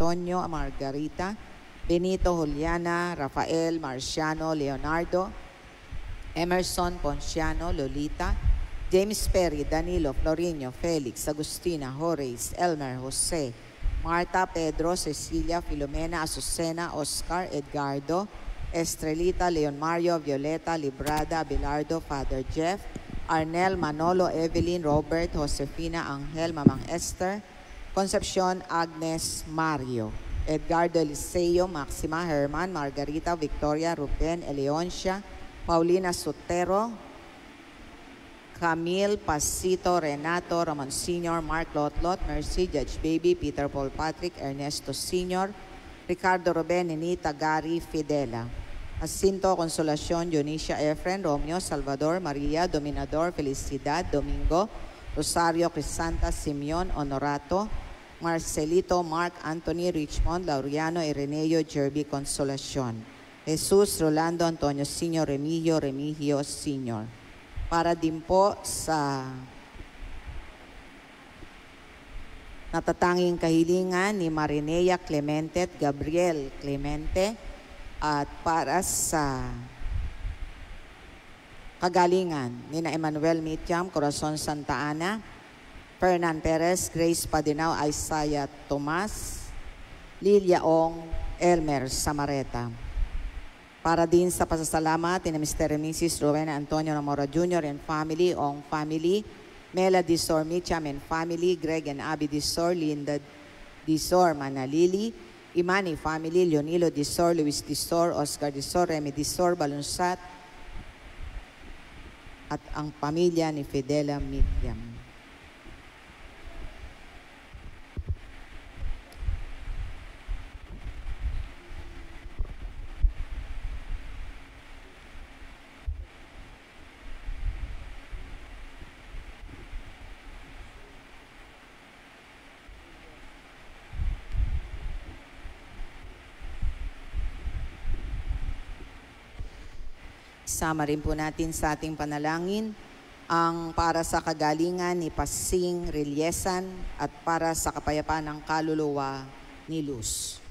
Antonio Margarita, Benito Juliana, Rafael Marciano Leonardo, Emerson Ponciano Lolita, James Perry, Danilo, Florino, Felix, Agustina, Horace, Elmer, Jose, Marta, Pedro, Cecilia, Filomena, Azucena, Oscar, Edgardo, Estrelita, Leon Mario, Violeta, Librada, Abelardo, Father Jeff, Arnel, Manolo, Evelyn, Robert, Josefina, Angel, Mamang Esther, Concepcion, Agnes, Mario, Edgardo Eliseo, Maxima, Herman, Margarita, Victoria, Ruben, Eleoncia, Paulina Sotero, Camille, Pasito, Renato, Ramon Sr., Mark Lotlot, Mercy, Judge Baby, Peter Paul Patrick, Ernesto Sr., Ricardo Ruben, Nenita, Gary, Fidela, Jacinto, Consolacion, Dionisha Efren, Romeo, Salvador, Maria, Dominador, Felicidad, Domingo, Rosario, Crisanta, Simeon, Honorato, Marcelito, Mark, Anthony, Richmond, Laureano, Ireneo, Jerby, Consolacion, Jesus, Rolando, Antonio Sr., Remigio Sr. Para din po sa natatanging kahilingan ni Marinea Clemente at Gabriel Clemente, at para sa kagalingan ni na Emmanuel Mitiam, Corazon Santa Ana, Fernan Perez, Grace Padinao, Isaiah Tomas, Lilia Ong, Elmer Samareta. Para din sa pasasalamat ni Mr. and Mrs. Rowena Antonio Namora Jr. and family, Ong family, Mela Disor Micham and family, Greg and Abby Disor, Linda Disor, Manalili, Imani family, Leonilo Disor, Luis Disor, Oscar Disor, Remy Disor, Balunsat, at ang pamilya ni Fidela Mitiam. Sama rin po natin sa ating panalangin ang para sa kagalingan ni Pasing Reliesan at para sa kapayapaan ng kaluluwa ni Luz.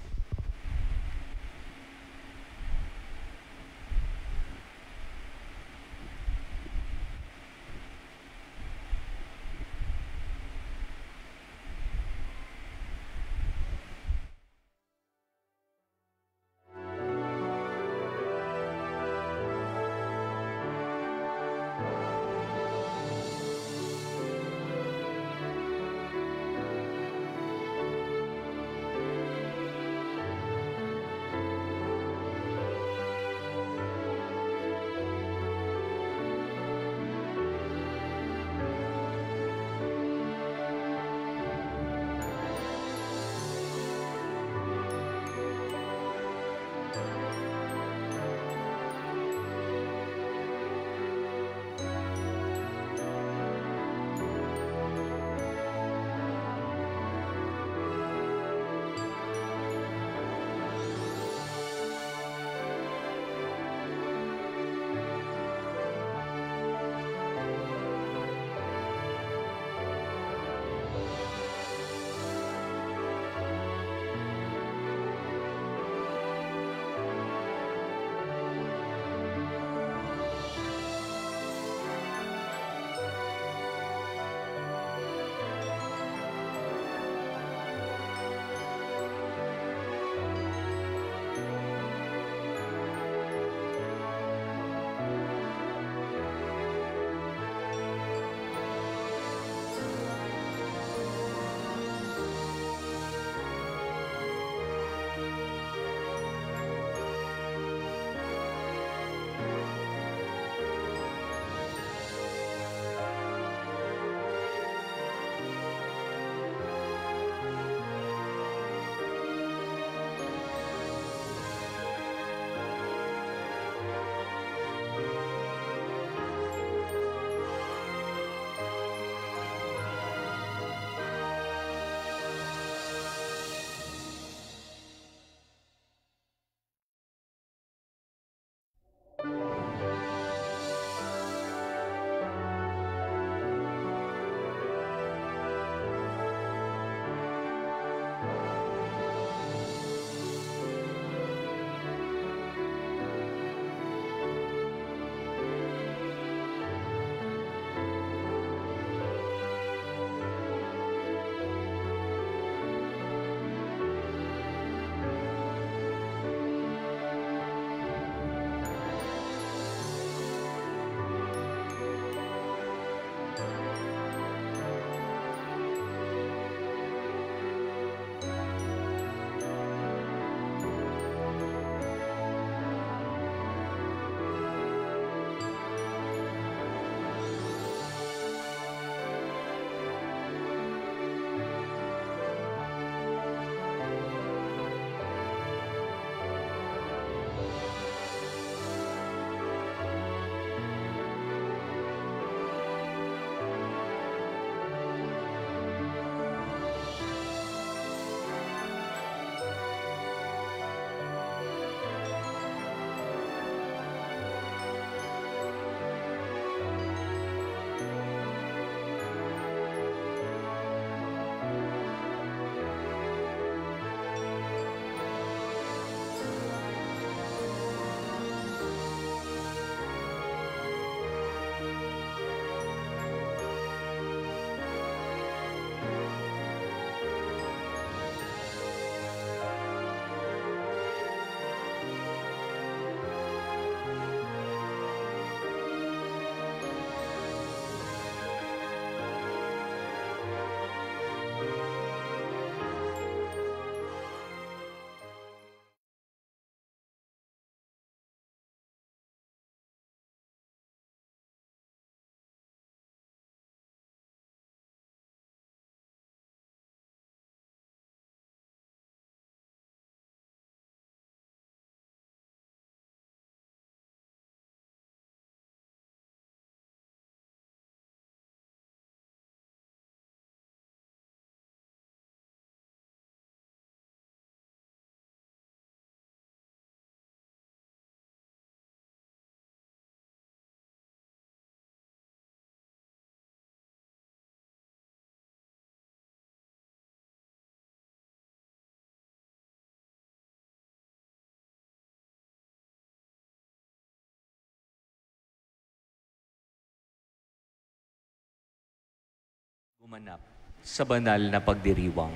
gumanap sa banal na pagdiriwang.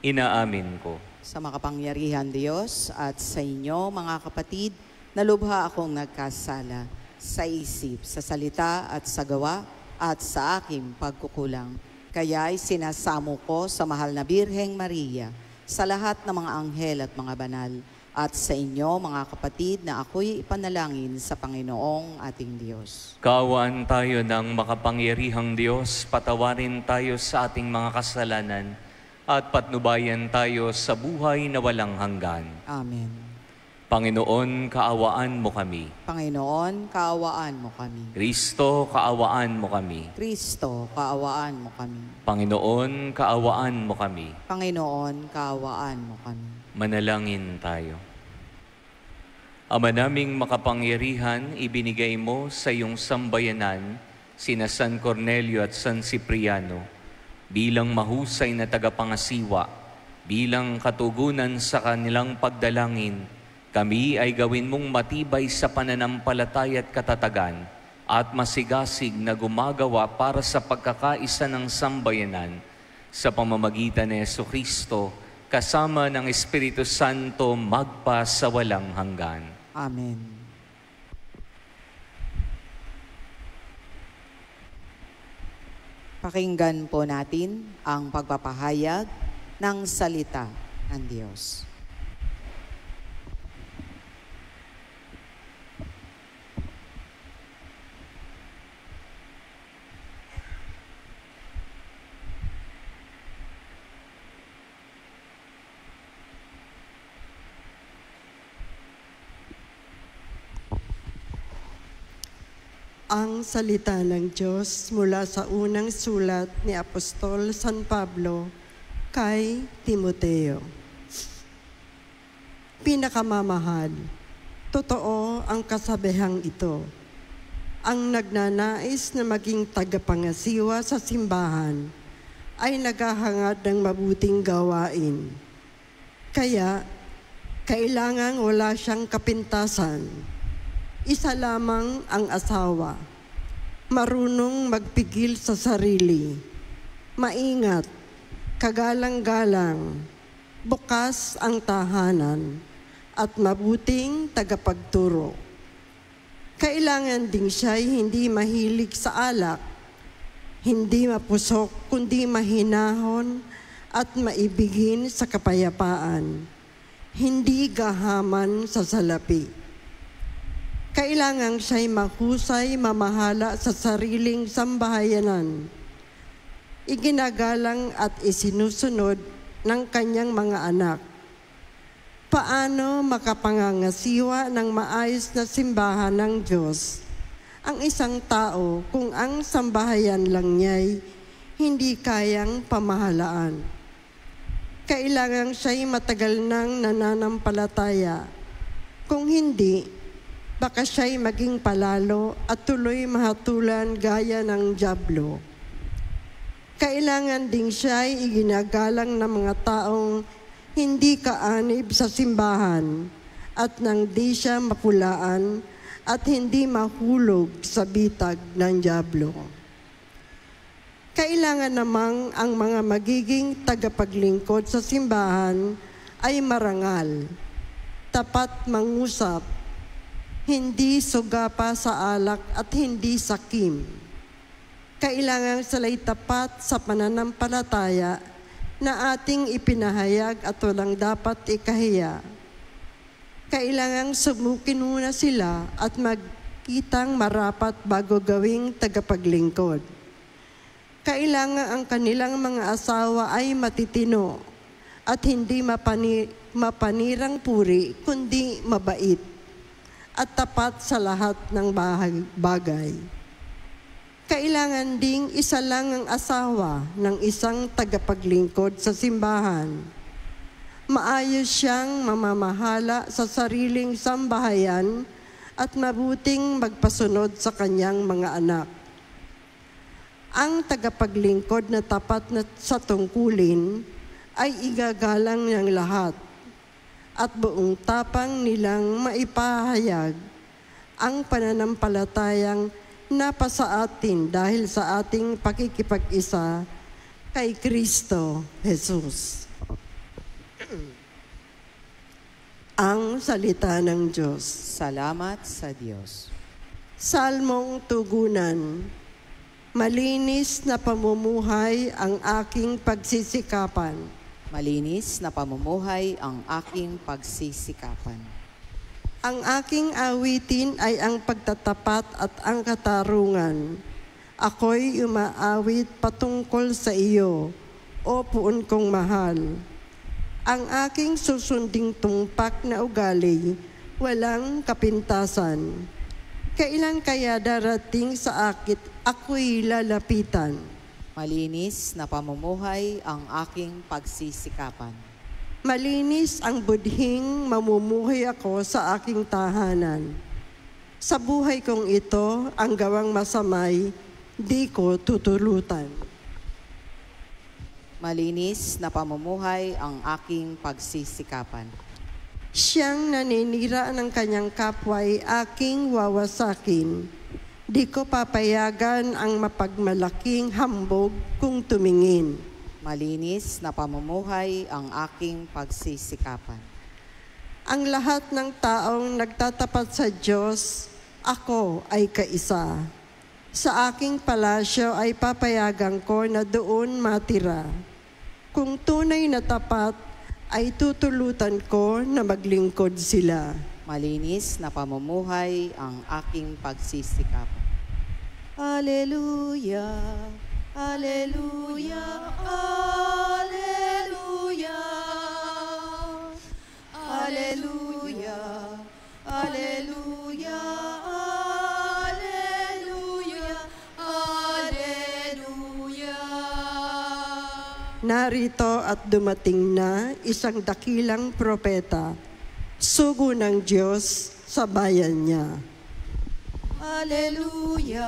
Inaamin ko. Sa makapangyarihan Diyos at sa inyo, mga kapatid, na lubha akong nagkasala sa isip, sa salita at sa gawa at sa aking pagkukulang. Kaya'y sinasamo ko sa mahal na Birheng Maria, sa lahat ng mga anghel at mga banal, at sa inyo, mga kapatid, na ako'y ipanalangin sa Panginoong ating Diyos. Kaawaan tayo ng makapangyarihang Diyos, patawarin tayo sa ating mga kasalanan, at patnubayan tayo sa buhay na walang hanggan. Amen. Panginoon, kaawaan mo kami. Panginoon, kaawaan mo kami. Kristo, kaawaan mo kami. Kristo, kaawaan mo kami. Panginoon, kaawaan mo kami. Panginoon, kaawaan mo kami. Manalangin tayo. Ama naming makapangyarihan, ibinigay mo sa iyong sambayanan sina San Cornelio at San Cipriano bilang mahusay na tagapangasiwa, bilang katugunan sa kanilang pagdalangin. Kami ay gawin mong matibay sa pananampalataya at katatagan at masigasig na gumagawa para sa pagkakaisa ng sambayanan sa pamamagitan ni Jesucristo kasama ng Espiritu Santo magpa sa walang hanggan. Amen. Pakinggan po natin ang pagpapahayag ng salita ng Diyos. Ang salita ng Diyos mula sa unang sulat ni Apostol San Pablo kay Timoteo. Pinakamamahal, totoo ang kasabihang ito. Ang nagnanais na maging tagapangasiwa sa simbahan ay naghahangad ng mabuting gawain. Kaya, kailangang wala siyang kapintasan. Isa lamang ang asawa, marunong magpigil sa sarili, maingat, kagalang-galang, bukas ang tahanan, at mabuting tagapagturo. Kailangan ding siya'y hindi mahilig sa alak, hindi mapusok kundi mahinahon at maibigin sa kapayapaan, hindi gahaman sa salapi. Kailangan siya'y mahusay mamahala sa sariling sambahayanan, iginagalang at isinusunod ng kanyang mga anak. Paano makapangangasiwa ng maayos na simbahan ng Diyos ang isang tao kung ang sambahayan lang niya'y hindi kayang pamahalaan? Kailangan siya'y matagal nang nananampalataya. Kung hindi, baka siya'y maging palalo at tuloy mahatulan gaya ng dyablo. Kailangan ding siya'y iginagalang ng mga taong hindi kaanib sa simbahan at nang di siya mapulaan at hindi mahulog sa bitag ng dyablo. Kailangan namang ang mga magiging tagapaglingkod sa simbahan ay marangal, tapat mangusap, hindi sugapa sa alak at hindi sakim. Kailangan sila'y tapat sa pananampalataya na ating ipinahayag at walang dapat ikahiya. Kailangan sumukin muna sila at magkitang marapat bago gawing tagapaglingkod. Kailangan ang kanilang mga asawa ay matitino at hindi mapanirang puri kundi mabait at tapat sa lahat ng bagay. Kailangan ding isa lang ang asawa ng isang tagapaglingkod sa simbahan. Maayos siyang mamamahala sa sariling sambahayan at mabuting magpasunod sa kanyang mga anak. Ang tagapaglingkod na tapat na sa tungkulin ay igagalang ng lahat at buong tapang nilang maipahayag ang pananampalatayang napasa atin dahil sa ating pakikipag-isa kay Kristo Jesus. Ang salita ng Diyos. Salamat sa Diyos. Salmong tugunan. Malinis na pamumuhay ang aking pagsisikapan. Malinis na pamumuhay ang aking pagsisikapan. Ang aking awitin ay ang pagtatapat at ang katarungan. Ako'y umaawit patungkol sa iyo, o puon kong mahal. Ang aking susunding tumpak na ugali, walang kapintasan. Kailan kaya darating sa akit ako'y lalapitan? Malinis na pamumuhay ang aking pagsisikapan. Malinis ang budhing mamumuhay ako sa aking tahanan. Sa buhay kong ito, ang gawang masamay, di ko tutulutan. Malinis na pamumuhay ang aking pagsisikapan. Siyang naninira ng kanyang kapwa'y aking wawasakin. Di ko papayagan ang mapagmalaking hambog kung tumingin. Malinis na pamumuhay ang aking pagsisikapan. Ang lahat ng taong nagtatapat sa Diyos, ako ay kaisa. Sa aking palasyo ay papayagan ko na doon matira. Kung tunay na tapat, ay tutulutan ko na maglingkod sila. Malinis na pamumuhay ang aking pagsisikapan. Alleluia, Alleluia, Alleluia, Alleluia, Alleluia, Alleluia, Alleluia. Narito at dumating na isang dakilang propeta, sugo ng Diyos sa bayan niya. Alleluia,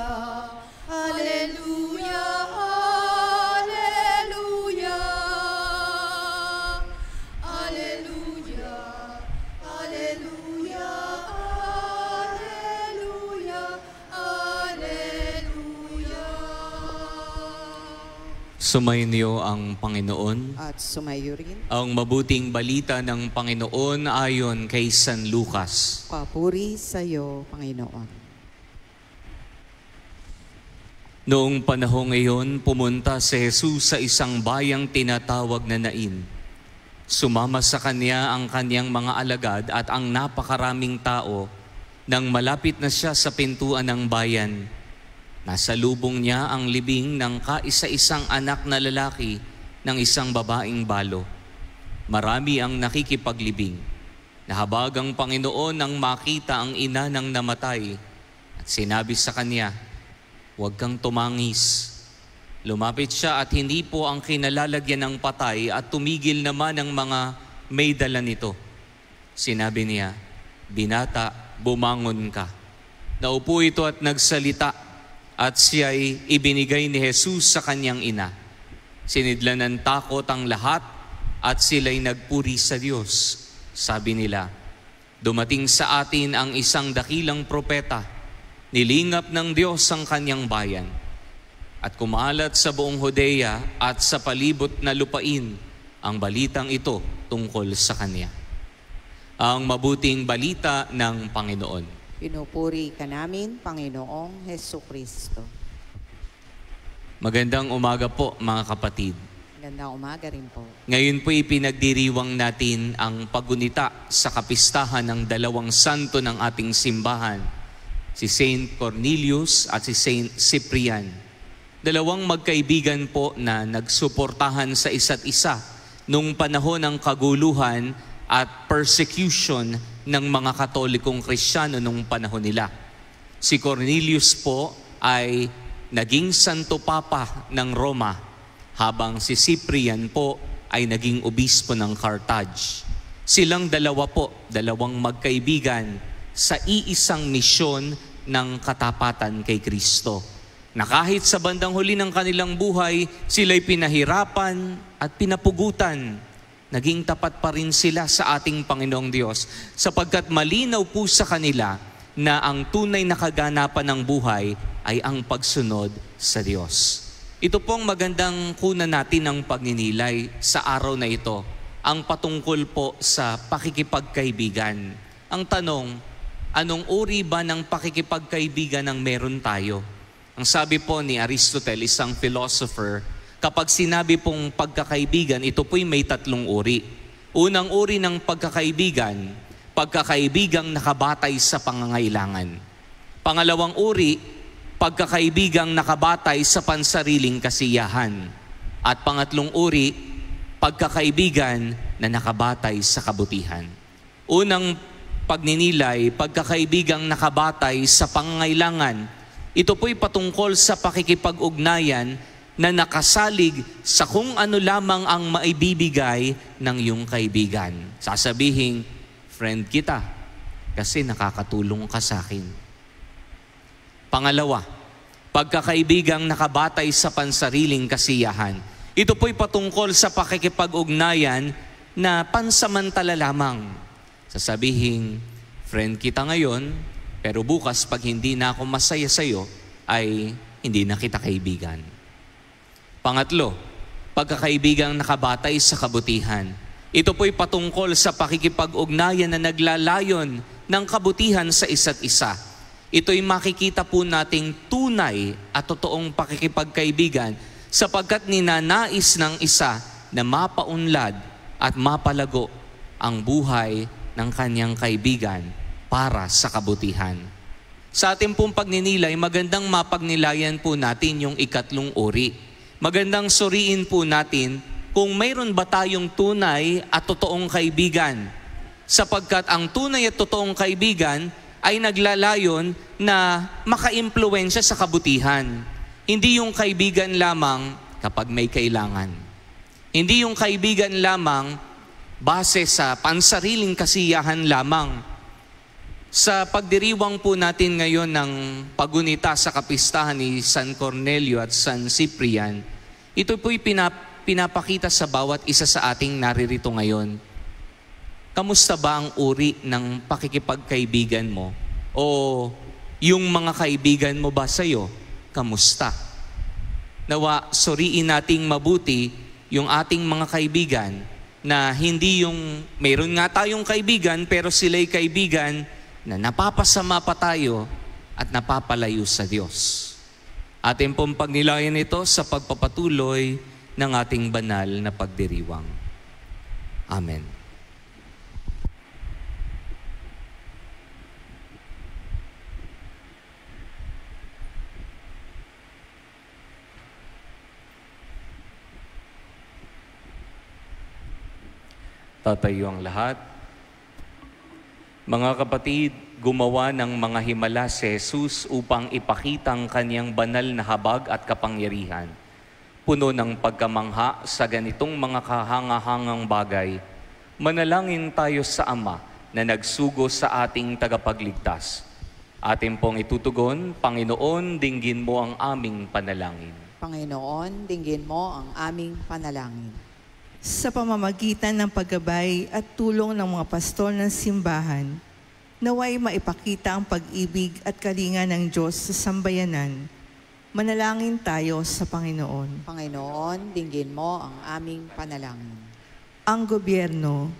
Alleluia, Alleluia, Alleluia, Alleluia, Alleluia, Alleluia. Sumainyo ang Panginoon. At sumayo rin. Ang mabuting balita ng Panginoon ayon kay San Lucas. Papuri sa iyo, Panginoon. Noong panahong iyon, pumunta si Jesus sa isang bayang tinatawag na Nain. Sumama sa kanya ang kanyang mga alagad at ang napakaraming tao. Nang malapit na siya sa pintuan ng bayan, nasa lubong niya ang libing ng kaisa-isang anak na lalaki ng isang babaeng balo. Marami ang nakikipaglibing. Nahabag ang Panginoon nang makita ang ina ng namatay at sinabi sa kanya, "Huwag kang tumangis." Lumapit siya at hindi po ang kinalalagyan ng patay at tumigil naman ang mga may dala nito. Sinabi niya, "Binata, bumangon ka." Naupo ito at nagsalita at siya'y ibinigay ni Jesus sa kanyang ina. Sinidlan ng takot ang lahat at sila'y nagpuri sa Diyos. Sabi nila, "Dumating sa atin ang isang dakilang propeta. Nilingap ng Diyos ang kanyang bayan." At kumalat sa buong Judea at sa palibot na lupain ang balitang ito tungkol sa kanya. Ang mabuting balita ng Panginoon. Pinupuri ka namin, Panginoong Hesukristo. Magandang umaga po mga kapatid. Gandang umaga rin po. Ngayon po ipinagdiriwang natin ang paggunita sa kapistahan ng dalawang santo ng ating simbahan, si Saint Cornelius at si Saint Cyprian. Dalawang magkaibigan po na nagsuportahan sa isa't isa nung panahon ng kaguluhan at persecution ng mga Katolikong Kristiyano nung panahon nila. Si Cornelius po ay naging Santo Papa ng Roma, habang si Cyprian po ay naging obispo ng Carthage. Silang dalawa po, dalawang magkaibigan sa iisang misyon ng katapatan kay Kristo, na kahit sa bandang huli ng kanilang buhay, sila'y pinahirapan at pinapugutan. Naging tapat pa rin sila sa ating Panginoong Diyos, sapagkat malinaw po sa kanila na ang tunay na kaganapan ng buhay ay ang pagsunod sa Diyos. Ito pong magandang kunan natin ng pagninilay sa araw na ito, ang patungkol po sa pakikipagkaibigan. Ang tanong, anong uri ba ng pakikipagkaibigan ang meron tayo? Ang sabi po ni Aristotle, isang philosopher, kapag sinabi pong pagkakaibigan, ito po'y may tatlong uri. Unang uri ng pagkakaibigan, pagkakaibigang nakabatay sa pangangailangan. Pangalawang uri, pagkakaibigang nakabatay sa pansariling kasiyahan. At pangatlong uri, pagkakaibigan na nakabatay sa kabutihan. Unang pagninilay, pagkakaibigang nakabatay sa pangangailangan. Ito po'y patungkol sa pakikipag-ugnayan na nakasalig sa kung ano lamang ang maibibigay ng iyong kaibigan. Sasabihin, friend kita kasi nakakatulong ka sa akin. Pangalawa, pagkakaibigang nakabatay sa pansariling kasiyahan. Ito po'y patungkol sa pakikipag-ugnayan na pansamantala lamang. Sasabihin, friend kita ngayon, pero bukas pag hindi na ako masaya sa'yo, ay hindi na kita kaibigan. Pangatlo, pagkakaibigang nakabatay sa kabutihan. Ito po'y patungkol sa pakikipag-ugnayan na naglalayon ng kabutihan sa isa't isa. Ito'y makikita po nating tunay at totoong pakikipagkaibigan sapagkat ninanais ng isa na mapaunlad at mapalago ang buhay ng kanyang kaibigan para sa kabutihan. Sa ating pong pagninilay, magandang mapagnilayan po natin yung ikatlong uri. Magandang suriin po natin kung mayroon ba tayong tunay at totoong kaibigan. Sapagkat ang tunay at totoong kaibigan ay naglalayon na makaimpluwensya sa kabutihan. Hindi yung kaibigan lamang kapag may kailangan. Hindi yung kaibigan lamang base sa pansariling kasiyahan lamang. Sa pagdiriwang po natin ngayon ng pagunita sa kapistahan ni San Cornelio at San Ciprian, ito po'y pinapakita sa bawat isa sa ating naririto ngayon. Kamusta ba ang uri ng pakikipagkaibigan mo? O yung mga kaibigan mo ba sa'yo? Kamusta? Nawa, suriin nating mabuti yung ating mga kaibigan na hindi yung mayroon nga tayong kaibigan pero sila'y kaibigan na napapasama pa tayo at napapalayo sa Diyos. Ating pong pagnilayan ito sa pagpapatuloy ng ating banal na pagdiriwang. Amen. Tatayo ang lahat. Mga kapatid, gumawa ng mga himala si Jesus upang ipakita ang kanyang banal na habag at kapangyarihan. Puno ng pagkamangha sa ganitong mga kahanga-hangang bagay, manalangin tayo sa Ama na nagsugo sa ating tagapagligtas. Atin pong itutugon, Panginoon, dinggin mo ang aming panalangin. Panginoon, dinggin mo ang aming panalangin. Sa pamamagitan ng paggabay at tulong ng mga pastol ng simbahan, naway maipakita ang pag-ibig at kalinga ng Diyos sa sambayanan. Manalangin tayo sa Panginoon. Panginoon, dinggin mo ang aming panalangin. Ang gobyerno,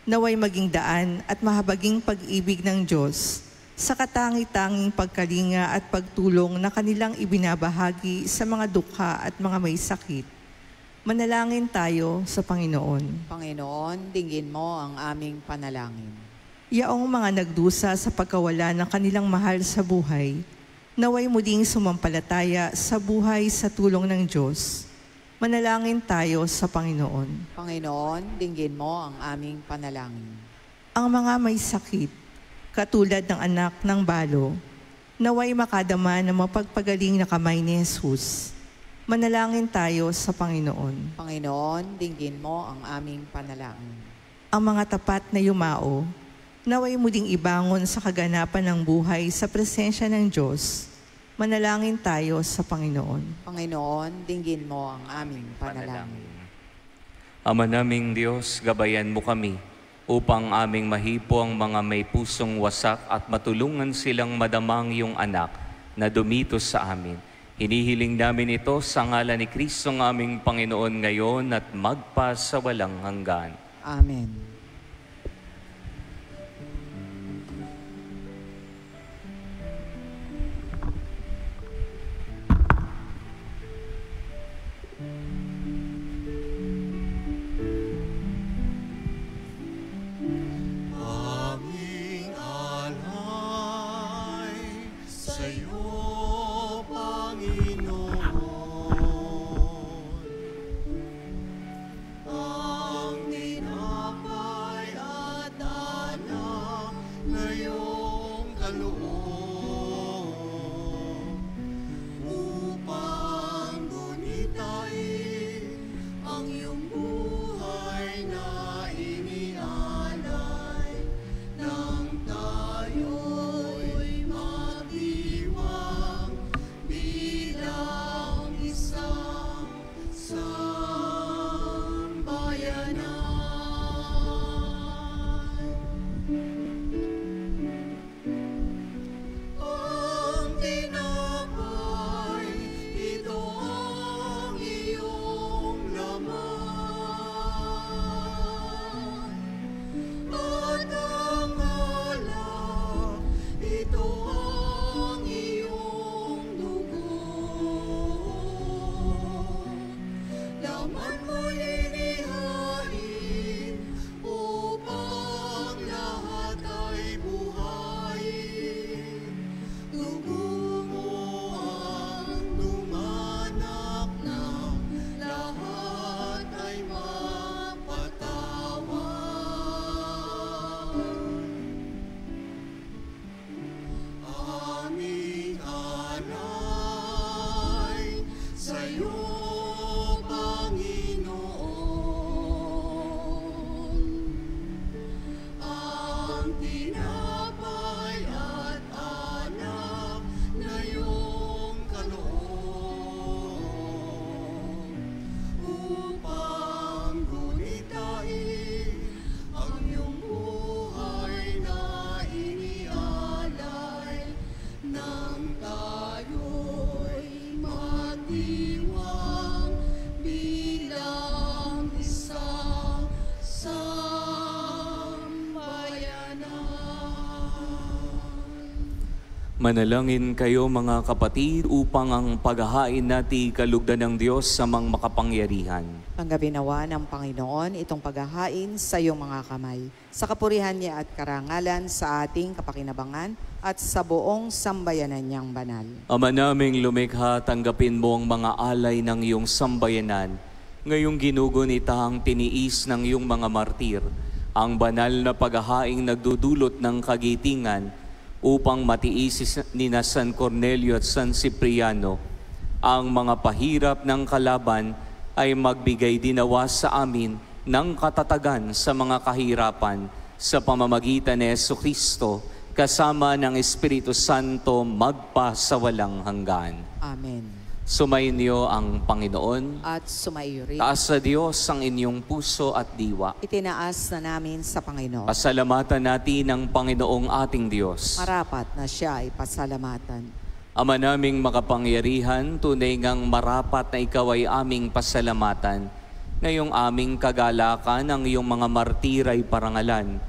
naway maging daan at mahabaging pag-ibig ng Diyos sa katangi-tanging pagkalinga at pagtulong na kanilang ibinabahagi sa mga dukha at mga may sakit. Manalangin tayo sa Panginoon. Panginoon, dinggin mo ang aming panalangin. Yaong mga nagdusa sa pagkawala ng kanilang mahal sa buhay, naway muling sumampalataya sa buhay sa tulong ng Diyos. Manalangin tayo sa Panginoon. Panginoon, dinggin mo ang aming panalangin. Ang mga may sakit, katulad ng anak ng balo, naway makadama ng mapagpagaling na kamay ni Jesus. Manalangin tayo sa Panginoon. Panginoon, dinggin mo ang aming panalangin. Ang mga tapat na yumao, naway muling ibangon sa kaganapan ng buhay sa presensya ng Diyos. Manalangin tayo sa Panginoon. Panginoon, dinggin mo ang aming panalangin. Ama naming Diyos, gabayan mo kami upang aming mahipo ang mga may pusong wasak at matulungan silang madamang iyong anak na dumito sa amin. Hinihiling namin ito sa ngalan ni Kristo ng aming Panginoon ngayon at magpasawalang hanggan. Amen. Manalangin kayo mga kapatid upang ang paghahain natin kalugdan ng Diyos sa mga makapangyarihan. Tanggapin nawa ng Panginoon itong paghahain sa iyong mga kamay, sa kapurihan niya at karangalan sa ating kapakinabangan at sa buong sambayanan niyang banal. Ama naming lumikha, tanggapin mo ang mga alay ng iyong sambayanan. Ngayong ginugunita ang tiniis ng iyong mga martir, ang banal na paghahaing nagdudulot ng kagitingan, upang matiis ni na San Cornelio at San Cipriano ang mga pahirap ng kalaban, ay magbigay dinawa sa amin ng katatagan sa mga kahirapan sa pamamagitan ni Jesucristo kasama ng Espiritu Santo magpasawalang hanggan. Amen. Sumainyo ang Panginoon. At sumaiyo rin. Taas sa Diyos ang inyong puso at diwa. Itinaas na namin sa Panginoon. Pasalamatan natin ang Panginoong ating Diyos. Marapat na siya ay pasalamatan. Ama naming makapangyarihan, tunay ngang marapat na ikaw ay aming pasalamatan. Ngayong aming kagalakan ang iyong mga martir ay parangalan.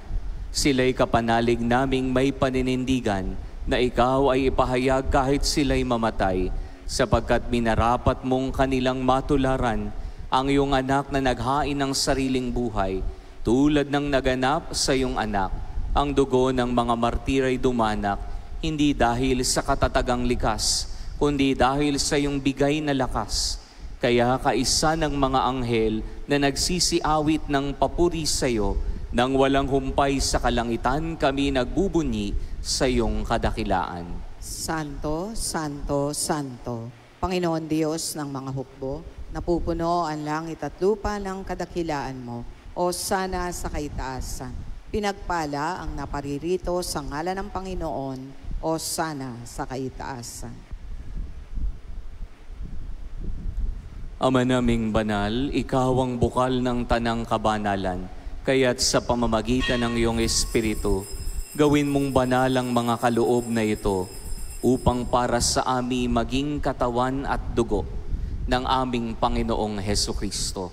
Sila'y kapanalig naming may paninindigan na ikaw ay ipahayag kahit sila'y mamatay, sapagkat minarapat mong kanilang matularan ang iyong anak na naghain ng sariling buhay, tulad ng naganap sa iyong anak. Ang dugo ng mga martir ay dumanak, hindi dahil sa katatagang likas, kundi dahil sa iyong bigay na lakas. Kaya kaisa ng mga anghel na nagsisiawit ng papuri sa iyo, nang walang humpay sa kalangitan kami nagbubunyi sa iyong kadakilaan. Santo, Santo, Santo, Panginoon Diyos ng mga hukbo, napupuno ang langit at lupa ng kadakilaan mo, o sana sa kaitaasan. Pinagpala ang naparirito sa ngalan ng Panginoon, o sana sa kaitaasan. Ama naming banal, ikaw ang bukal ng tanang kabanalan, kaya't sa pamamagitan ng iyong Espiritu, gawin mong banal ang mga kaloob na ito, upang para sa amin maging katawan at dugo ng aming Panginoong Hesukristo.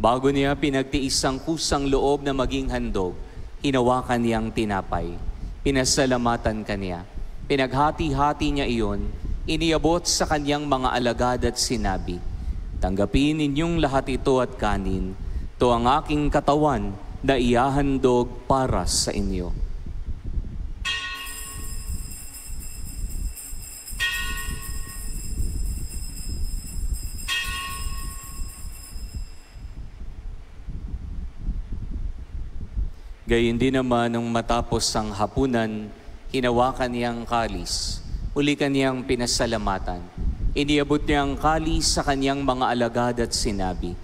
Bago niya pinagtiis ang kusang loob na maging handog, hinawakan niyang tinapay. Pinasalamatan kaniya. Pinaghati-hati niya iyon, iniabot sa kanyang mga alagad at sinabi, "Tanggapin ninyong lahat ito at kanin. Ito ang aking katawan na ihahandog para sa inyo." Gayon din naman nung matapos ang hapunan, hinawakan niyang kalis. Uli kaniyang pinasalamatan. Iniabot niyang kalis sa kanyang mga alagad at sinabi,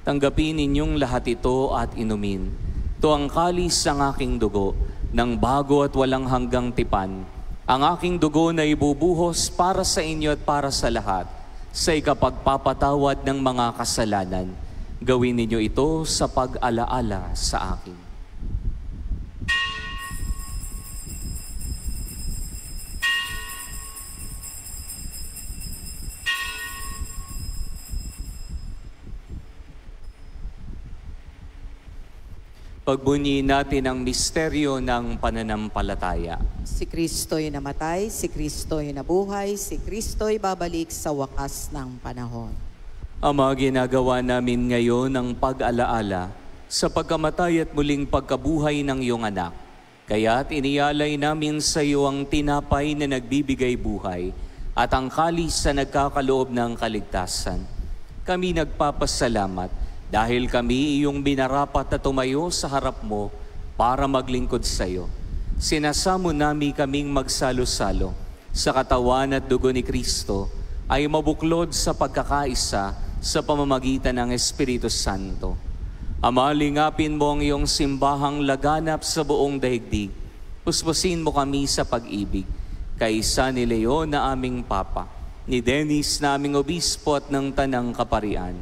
"Tanggapin ninyong lahat ito at inumin. Ito ang kalis ng aking dugo, ng bago at walang hanggang tipan. Ang aking dugo na ibubuhos para sa inyo at para sa lahat, sa ikapagpapatawad ng mga kasalanan. Gawin ninyo ito sa pag-alaala sa akin." Pagbunyi natin ang misteryo ng pananampalataya. Si Kristo'y namatay, si Kristo'y nabuhay, si Kristo'y babalik sa wakas ng panahon. Ama, ginagawa namin ngayon ang pag-alaala sa pagkamatay at muling pagkabuhay ng iyong anak. Kaya't inialay namin sa iyo ang tinapay na nagbibigay buhay at ang kalis na nagkakaloob ng kaligtasan. Kami nagpapasalamat dahil kami iyong binarapat na tumayo sa harap mo para maglingkod sa iyo. Sinasamo namin kaming magsalo-salo sa katawan at dugo ni Kristo ay mabuklod sa pagkakaisa sa pamamagitan ng Espiritu Santo. Ama, lingapin mo ang iyong simbahang laganap sa buong daigdig. Puspusin mo kami sa pag-ibig. Kaisa ni Leon na aming Papa, ni Dennis na aming Obispo at ng Tanang Kaparian.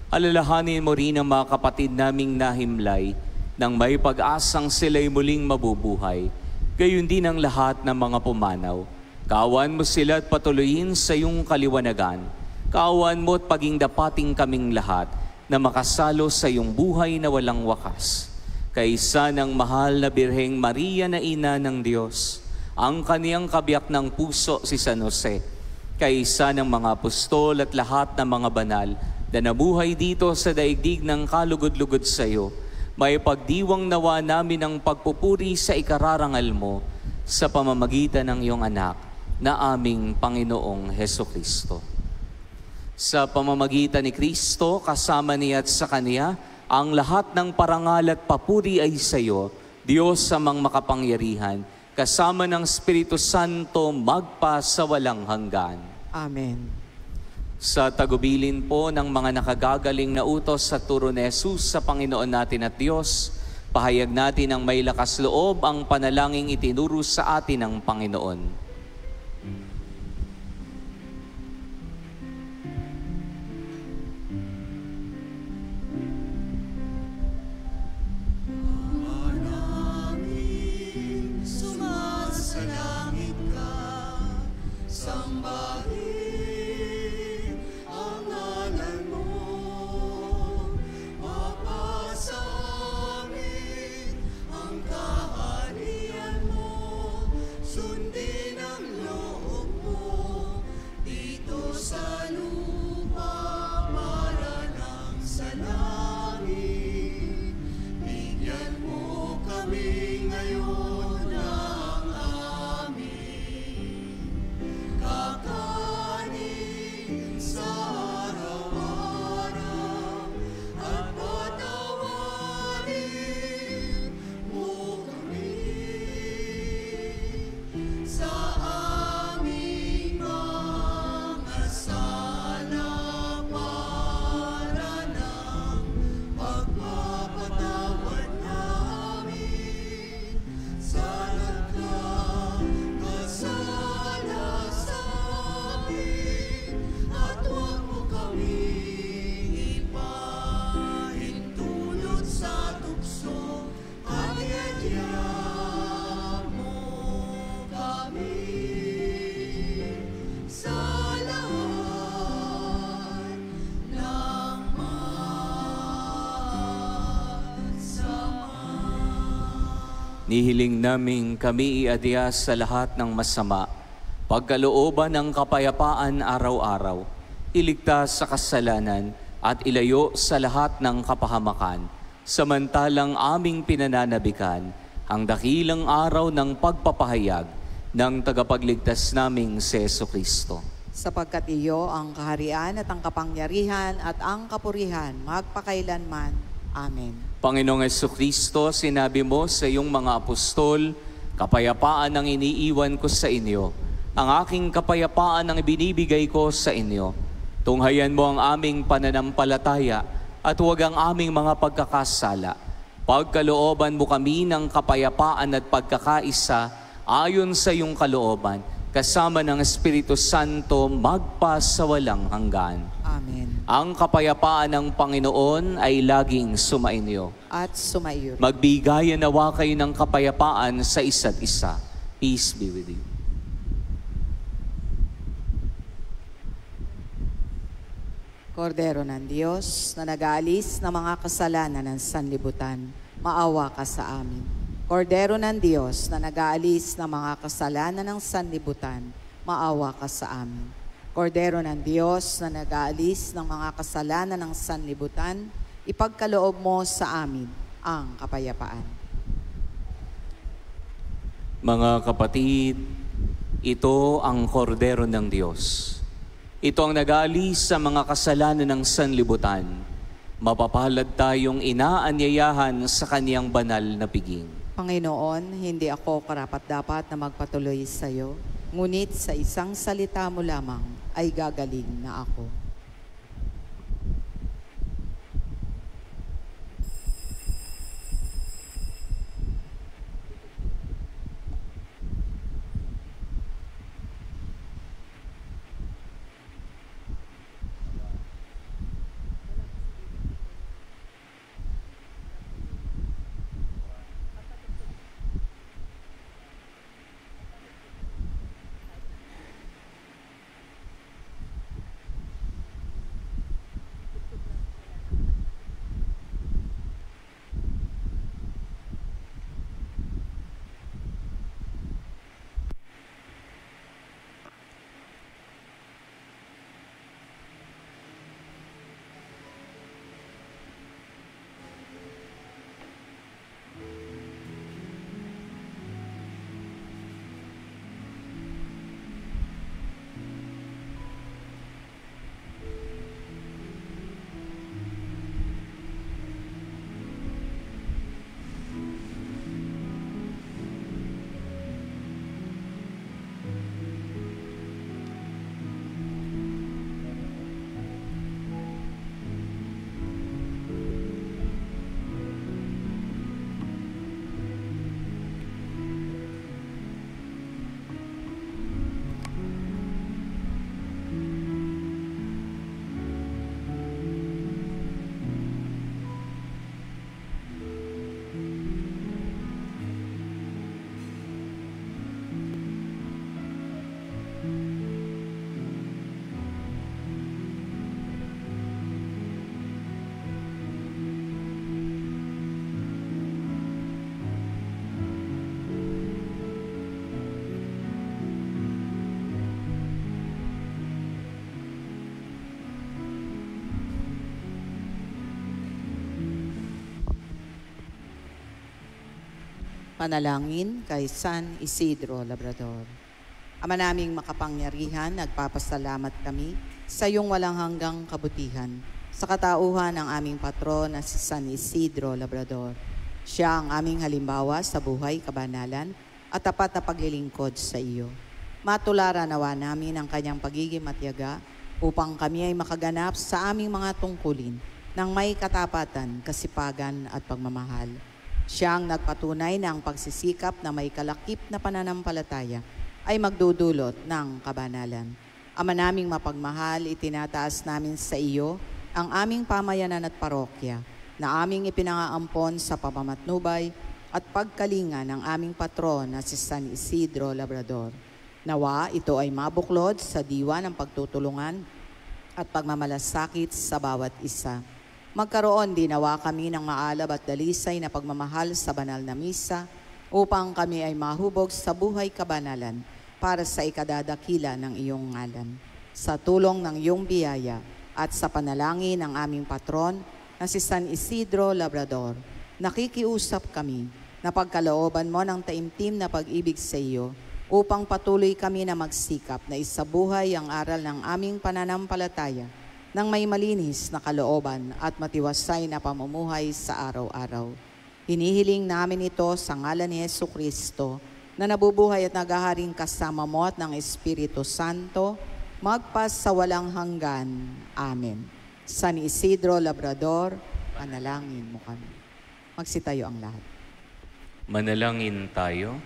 Alalahanin mo rin ang mga kapatid naming nahimlay nang may pag-asang sila'y muling mabubuhay. Gayon din ang lahat ng mga pumanaw. Kawan mo sila at patuloyin sa iyong kaliwanagan. Kawan mo at paging dapating kaming lahat na makasalo sa iyong buhay na walang wakas. Kaisa ng mahal na Birheng Maria na Ina ng Diyos, ang kaniyang kabiyak ng puso si San Jose, kaisa ng mga apostol at lahat ng mga banal na nabuhay dito sa daigdig ng kalugod-lugod sa iyo, may pagdiwang nawa namin ang pagpupuri sa ikararangal mo sa pamamagitan ng iyong anak na aming Panginoong Hesukristo. Sa pamamagitan ni Kristo, kasama niya at sa Kaniya, ang lahat ng parangal at papuri ay sa iyo, Diyos amang makapangyarihan, kasama ng Espiritu Santo magpa sa walang hanggan. Amen. Sa tagubilin po ng mga nakagagaling na utos sa turo ni Jesus sa Panginoon natin at Diyos, pahayag natin ang may lakas loob ang panalangin itinuro sa atin ng Panginoon. Ngayon ang aming kakayahan. Nihiling naming kami iadya sa lahat ng masama, pagkalooban ng kapayapaan araw-araw, iligtas sa kasalanan at ilayo sa lahat ng kapahamakan, samantalang aming pinananabikan ang dakilang araw ng pagpapahayag ng tagapagligtas naming si Jesucristo. Sapagkat iyo ang kaharian at ang kapangyarihan at ang kapurihan magpakailanman. Amen. Panginoong Jesucristo, sinabi mo sa iyong mga apostol, kapayapaan ang iniiwan ko sa inyo. Ang aking kapayapaan ang ibinibigay ko sa inyo. Tunghayan mo ang aming pananampalataya at huwag ang aming mga pagkakasala. Pagkalooban mo kami ng kapayapaan at pagkakaisa ayon sa iyong kalooban, kasama ng Espiritu Santo magpa sa walang hanggan. Amen. Ang kapayapaan ng Panginoon ay laging sumainyo. At sumaiyo. Magbigayan nawa kayo ng kapayapaan sa isa't isa. Peace be with you. Kordero ng Diyos na nag-aalis ng mga kasalanan ng sanlibutan, maawa ka sa amin. Kordero ng Diyos na nag-aalis ng mga kasalanan ng sanlibutan, maawa ka sa amin. Kordero ng Diyos na nag-aalis ng mga kasalanan ng sanlibutan, ipagkaloob mo sa amin ang kapayapaan. Mga kapatid, ito ang kordero ng Diyos. Ito ang nag-aalis sa mga kasalanan ng sanlibutan. Mapapalad tayong inaanyayahan sa kaniyang banal na piging. Panginoon, hindi ako karapat-dapat na magpatuloy sa iyo, ngunit sa isang salita mo lamang ay gagaling na ako. Panalangin kay San Isidro Labrador. Ama naming makapangyarihan, nagpapasalamat kami sa iyong walang hanggang kabutihan sa katauhan ng aming patron na si San Isidro Labrador. Siya ang aming halimbawa sa buhay, kabanalan at tapat na paglilingkod sa iyo. Matularan nawa namin ang kanyang pagiging matyaga upang kami ay makaganap sa aming mga tungkulin ng may katapatan, kasipagan at pagmamahal. Siya ang nagpatunay na ang pagsisikap na may kalakip na pananampalataya ay magdudulot ng kabanalan. Ama naming mapagmahal, itinataas namin sa iyo ang aming pamayanan at parokya na aming ipinangaampon sa pamamatnubay at pagkalinga ng aming patron na si San Isidro Labrador. Nawa ito ay mabuklod sa diwa ng pagtutulungan at pagmamalasakit sa bawat isa. Magkaroon din nawa kami ng maalab at dalisay na pagmamahal sa banal na misa upang kami ay mahubog sa buhay kabanalan para sa ikadadakila ng iyong ngalan. Sa tulong ng iyong biyaya at sa panalangin ng aming patron na si San Isidro Labrador, nakikiusap kami na pagkalooban mo ng taimtim na pag-ibig sa iyo upang patuloy kami na magsikap na isabuhay ang aral ng aming pananampalataya ng may malinis na kalooban at matiwasay na pamumuhay sa araw-araw. Hinihiling namin ito sa ngalan ni Jesucristo na nabubuhay at naghaharing kasama mo at ng Espiritu Santo, magpas sa walang hanggan. Amen. San Isidro Labrador, panalangin mo kami. Magsitayo ang lahat. Manalangin tayo.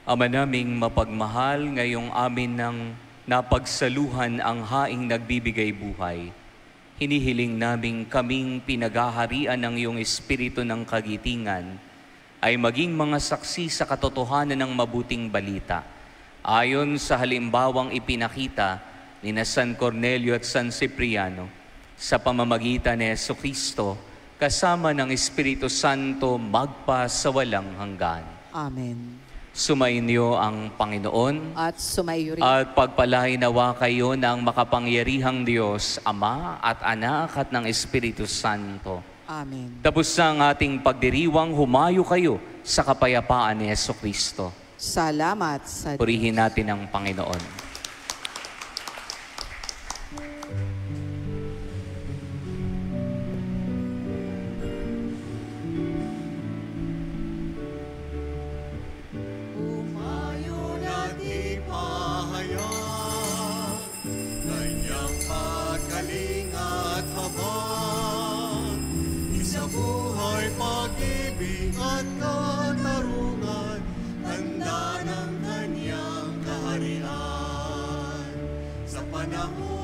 Ama naming mapagmahal, ngayong amin ng napagsaluhan ang haing nagbibigay buhay. Hinihiling naming kaming pinaghaharian ng iyong Espiritu ng kagitingan ay maging mga saksi sa katotohanan ng mabuting balita. Ayon sa halimbawang ipinakita ni San Cornelio at San Cipriano, sa pamamagitan ni Jesucristo, kasama ng Espiritu Santo, magpa sa walang hanggan. Amen. Sumainyo ang Panginoon At sumayo rin. at pagpalain nawa kayo ng makapangyarihang Diyos, Ama at Anak at ng Espiritu Santo. Amen. Tapos ang ating pagdiriwang, humayo kayo sa kapayapaan ni Jesucristo. Salamat sa Purihin natin ang Panginoon. Buhay, pag-ibig at katarungan, tanda ng kanyang kaharian. Sa panahon